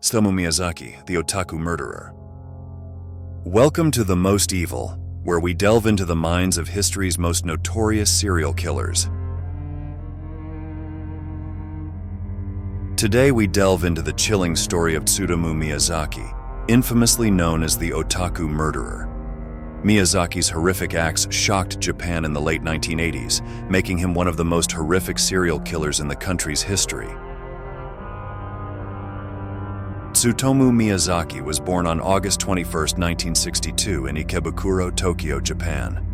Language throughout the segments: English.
Tsutomu Miyazaki, the Otaku murderer. Welcome to The Most Evil, where we delve into the minds of history's most notorious serial killers. Today we delve into the chilling story of Tsutomu Miyazaki, infamously known as the Otaku murderer. Miyazaki's horrific acts shocked Japan in the late 1980s, making him one of the most horrific serial killers in the country's history. Tsutomu Miyazaki was born on August 21, 1962 in Ikebukuro, Tokyo, Japan.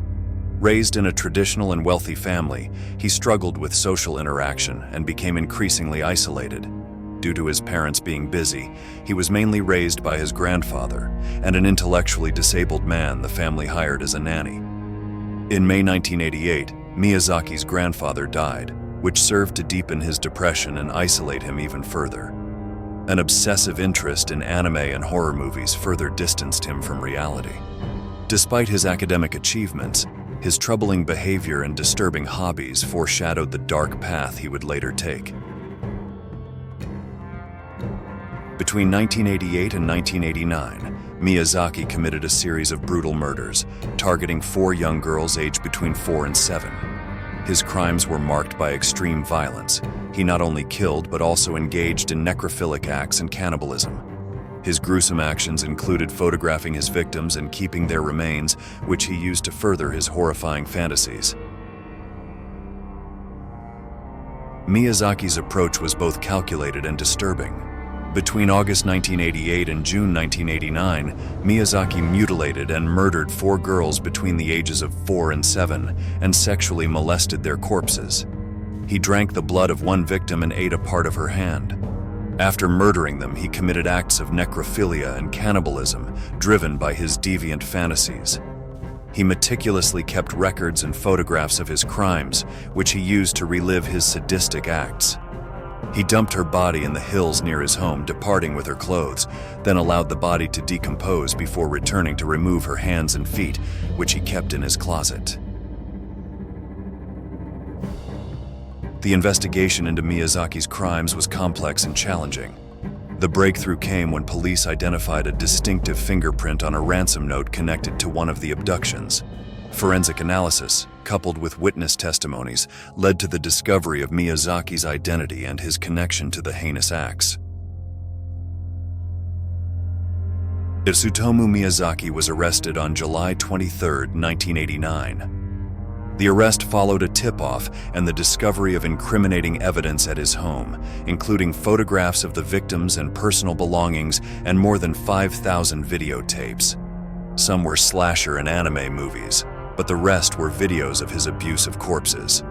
Raised in a traditional and wealthy family, he struggled with social interaction and became increasingly isolated. Due to his parents being busy, he was mainly raised by his grandfather and an intellectually disabled man the family hired as a nanny. In May 1988, Miyazaki's grandfather died, which served to deepen his depression and isolate him even further. An obsessive interest in anime and horror movies further distanced him from reality. Despite his academic achievements, his troubling behavior and disturbing hobbies foreshadowed the dark path he would later take. Between 1988 and 1989, Miyazaki committed a series of brutal murders, targeting 4 young girls aged between 4 and 7. His crimes were marked by extreme violence. He not only killed but also engaged in necrophilic acts and cannibalism. His gruesome actions included photographing his victims and keeping their remains, which he used to further his horrifying fantasies. Miyazaki's approach was both calculated and disturbing. Between August 1988 and June 1989, Miyazaki mutilated and murdered 4 girls between the ages of 4 and 7 and sexually molested their corpses. He drank the blood of one victim and ate a part of her hand. After murdering them, he committed acts of necrophilia and cannibalism, driven by his deviant fantasies. He meticulously kept records and photographs of his crimes, which he used to relive his sadistic acts. He dumped her body in the hills near his home, departing with her clothes, then allowed the body to decompose before returning to remove her hands and feet, which he kept in his closet. The investigation into Miyazaki's crimes was complex and challenging. The breakthrough came when police identified a distinctive fingerprint on a ransom note connected to one of the abductions. Forensic analysis, coupled with witness testimonies, led to the discovery of Miyazaki's identity and his connection to the heinous acts. Tsutomu Miyazaki was arrested on July 23, 1989. The arrest followed a tip-off and the discovery of incriminating evidence at his home, including photographs of the victims and personal belongings and more than 5,000 videotapes. Some were slasher and anime movies, but the rest were videos of his abuse of corpses.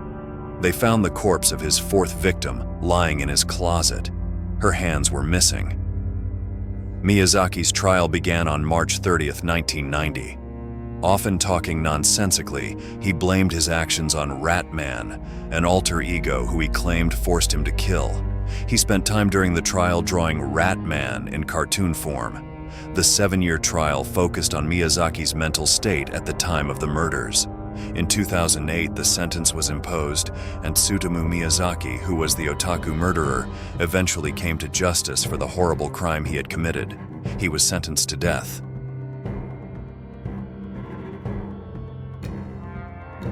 They found the corpse of his 4th victim lying in his closet. Her hands were missing. Miyazaki's trial began on March 30, 1990. Often talking nonsensically, he blamed his actions on Rat Man, an alter ego who he claimed forced him to kill. He spent time during the trial drawing Rat Man in cartoon form. The 7-year trial focused on Miyazaki's mental state at the time of the murders. In 2008, the sentence was imposed, and Tsutomu Miyazaki, who was the Otaku murderer, eventually came to justice for the horrible crime he had committed. He was sentenced to death.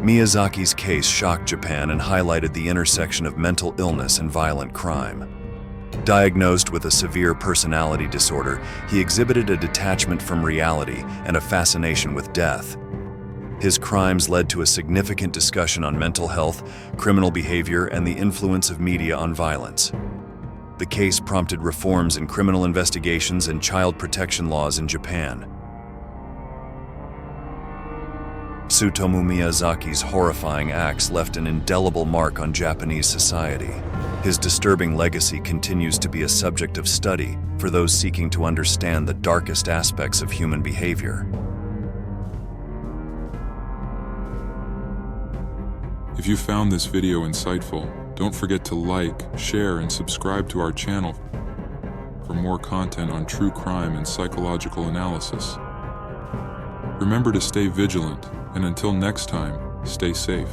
Miyazaki's case shocked Japan and highlighted the intersection of mental illness and violent crime. Diagnosed with a severe personality disorder, he exhibited a detachment from reality and a fascination with death. His crimes led to a significant discussion on mental health, criminal behavior, and the influence of media on violence. The case prompted reforms in criminal investigations and child protection laws in Japan. Tsutomu Miyazaki's horrifying acts left an indelible mark on Japanese society. His disturbing legacy continues to be a subject of study for those seeking to understand the darkest aspects of human behavior. If you found this video insightful, don't forget to like, share, and subscribe to our channel for more content on true crime and psychological analysis. Remember to stay vigilant, and until next time, stay safe.